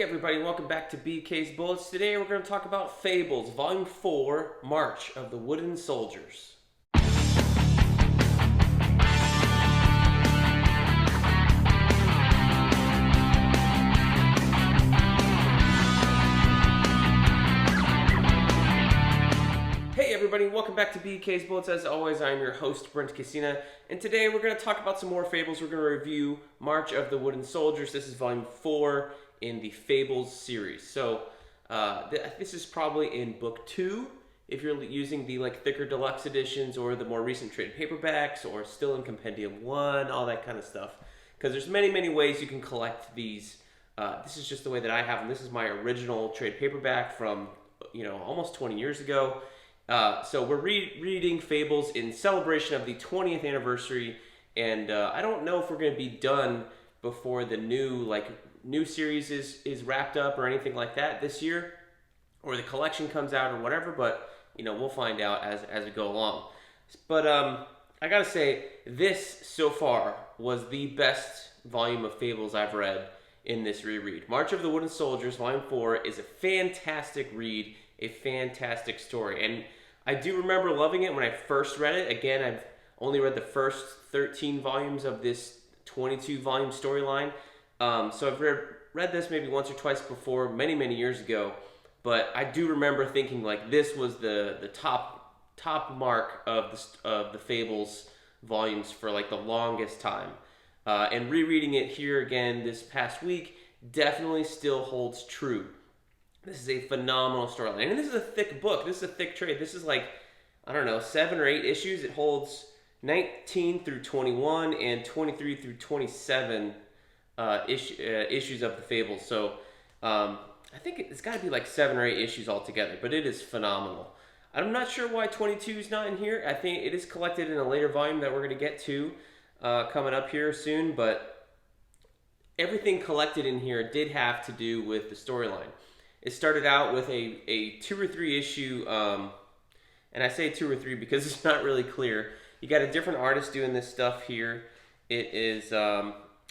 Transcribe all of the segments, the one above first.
Hey everybody, and welcome back to BK's Bullets. Today we're going to talk about Fables, Volume 4, March of the Wooden Soldiers. Hey everybody, welcome back to BK's Bullets. As always, I'm your host, Brent, and today we're going to talk about some more Fables. We're going to review March of the Wooden Soldiers. This is Volume 4 in the Fables series. So this is probably in Book 2 if you're using the thicker deluxe editions or the more recent trade paperbacks, or still in Compendium 1, all that kind of stuff. Because there's many ways you can collect these. This is just the way that I have them. This is my original trade paperback from almost 20 years ago. So we're reading Fables in celebration of the 20th anniversary, and I don't know if we're going to be done before the new series is wrapped up or anything like that this year, or the collection comes out or whatever, but we'll find out as we go along. But I gotta say, this so far was the best volume of Fables I've read in this reread. March of the Wooden Soldiers, Volume 4, is a fantastic read, a fantastic story, and I do remember loving it when I first read it. Again, I've only read the first 13 volumes of this 22-volume storyline. So I've read this maybe once or twice before, many years ago. But I do remember thinking this was the top mark of the Fables volumes for the longest time. And rereading it here again this past week definitely still holds true. This is a phenomenal storyline. And this is a thick book. This is a thick trade. This is 7 or 8 issues. It holds 19 through 21 and 23 through 27 issues of the Fables. So I think it's got to be 7 or 8 issues altogether. But it is phenomenal. I'm not sure why 22 is not in here. I think it is collected in a later volume that we're going to get to coming up here soon. But everything collected in here did have to do with the storyline. It started out with a 2 or 3 issue, and I say 2 or 3 because it's not really clear. You got a different artist doing this stuff here. It is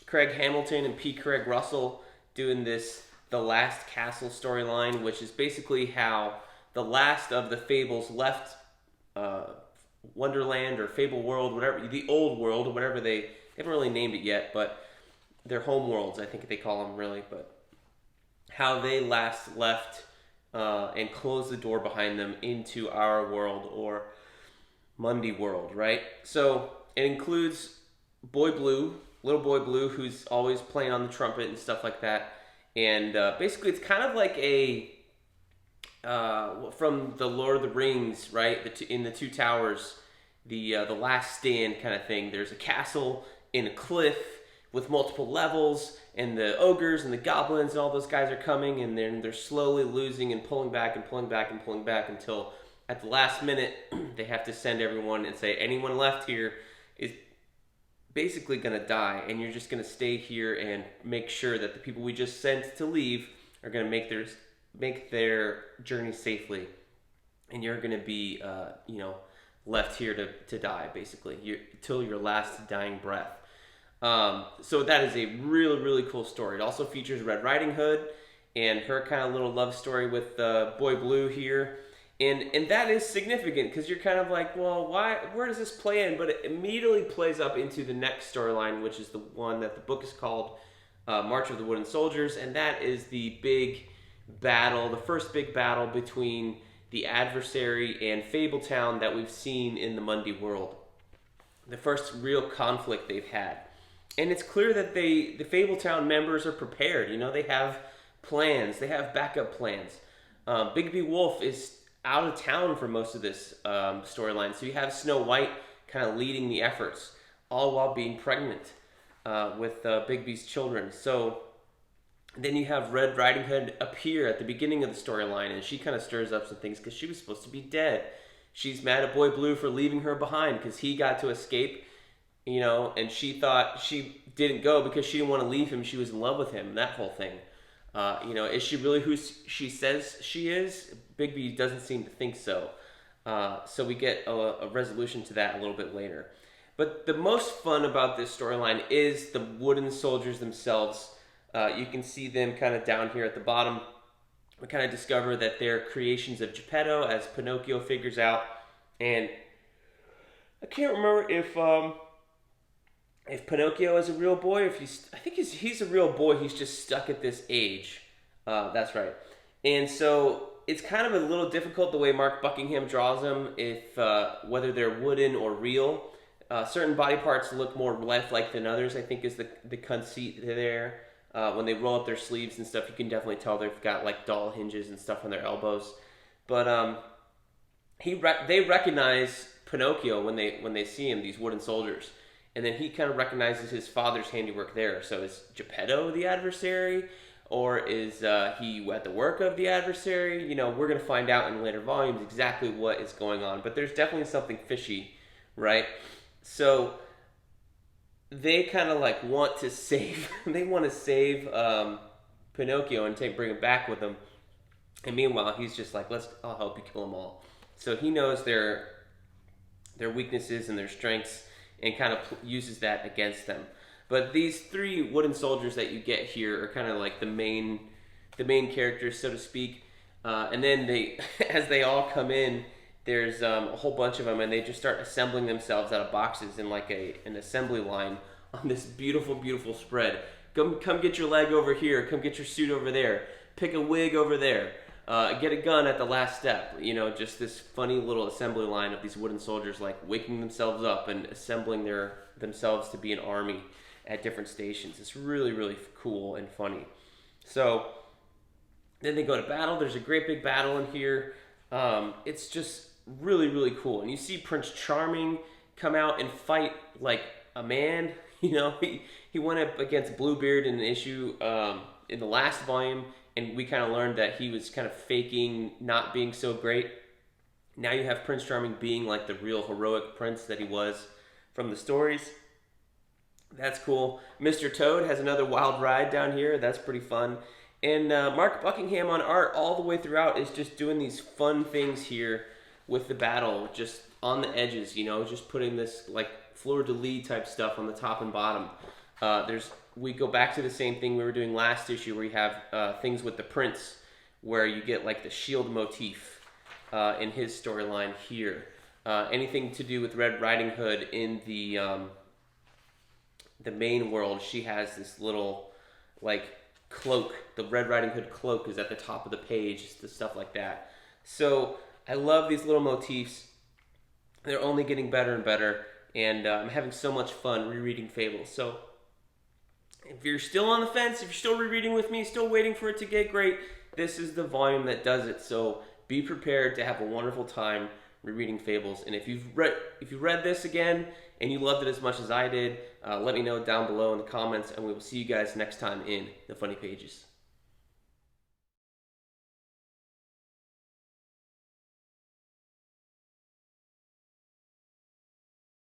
Craig Hamilton and P. Craig Russell doing this The Last Castle storyline, which is basically how the last of the Fables left Wonderland or Fable World, whatever, the old world, or whatever they haven't really named it yet, but their home worlds, I think they call them really, but how they last left and closed the door behind them into our world, or Mundy world, right? So it includes little boy Blue, who's always playing on the trumpet and stuff like that. And basically it's kind of like a, from the Lord of the Rings, right? In the Two Towers, the Last Stand kind of thing. There's a castle in a cliff with multiple levels, and the ogres and the goblins and all those guys are coming, and then they're slowly losing and pulling back until at the last minute they have to send everyone and say anyone left here is basically going to die, and you're just going to stay here and make sure that the people we just sent to leave are going to make their journey safely, and you're going to be left here to die basically till your last dying breath. So that is a really cool story. It also features Red Riding Hood and her kind of little love story with Boy Blue here. And that is significant because you're kind of well, where does this play in? But it immediately plays up into the next storyline, which is the one that the book is called March of the Wooden Soldiers. And that is the first big battle between the adversary and Fabletown that we've seen in the Mundy world. The first real conflict they've had. And it's clear that the Fabletown members are prepared. They have plans. They have backup plans. Bigby Wolf is out of town for most of this storyline. So you have Snow White kind of leading the efforts, all while being pregnant with Bigby's children. So then you have Red Riding Hood appear at the beginning of the storyline, and she kind of stirs up some things because she was supposed to be dead. She's mad at Boy Blue for leaving her behind because he got to escape. And she thought she didn't go because she didn't want to leave him. She was in love with him, that whole thing. Is she really who she says she is? Bigby doesn't seem to think so. So we get a resolution to that a little bit later. But the most fun about this storyline is the wooden soldiers themselves. You can see them kind of down here at the bottom. We kind of discover that they're creations of Geppetto, as Pinocchio figures out. And I can't remember if Pinocchio is a real boy. I think he's a real boy. He's just stuck at this age. That's right. And so it's kind of a little difficult the way Mark Buckingham draws them, if whether they're wooden or real. Certain body parts look more lifelike than others, I think, is the conceit there. When they roll up their sleeves and stuff, you can definitely tell they've got like doll hinges and stuff on their elbows. But they recognize Pinocchio when they see him, these wooden soldiers, and then he kind of recognizes his father's handiwork there. So is Geppetto the adversary, or is he at the work of the adversary? You know, we're going to find out in later volumes exactly what is going on. But there's definitely something fishy, right? So they kind of like want to save Pinocchio and bring him back with them. And meanwhile, he's just like, I'll help you kill them all. So he knows their weaknesses and their strengths, and kind of uses that against them. But these three wooden soldiers that you get here are kind of like the main characters, so to speak. And then as they all come in, there's a whole bunch of them, and they just start assembling themselves out of boxes in like an assembly line on this beautiful, beautiful spread. Come get your leg over here. Come get your suit over there. Pick a wig over there. Get a gun at the last step. You know, just this funny little assembly line of these wooden soldiers, like waking themselves up and assembling themselves to be an army at different stations. It's really, really cool and funny. So then they go to battle. There's a great big battle in here. It's just really, really cool. And you see Prince Charming come out and fight like a man. You know, he went up against Bluebeard in an issue in the last volume, and we kind of learned that he was kind of faking not being so great. Now you have Prince Charming being like the real heroic prince that he was from the stories. That's cool. Mr. Toad has another wild ride down here. That's pretty fun. And Mark Buckingham on art all the way throughout is just doing these fun things here with the battle, just on the edges, you know, just putting this like fleur-de-lis type stuff on the top and bottom. We go back to the same thing we were doing last issue, where you have things with the prince, where you get like the shield motif in his storyline here. Anything to do with Red Riding Hood in the main world, she has this little like cloak. The Red Riding Hood cloak is at the top of the page, the stuff like that. So I love these little motifs. They're only getting better and better, and I'm having so much fun rereading Fables. So if you're still on the fence, if you're still rereading with me, still waiting for it to get great, this is the volume that does it. So be prepared to have a wonderful time rereading Fables. And if you've read this again and you loved it as much as I did, let me know down below in the comments, and we will see you guys next time in the Funny Pages.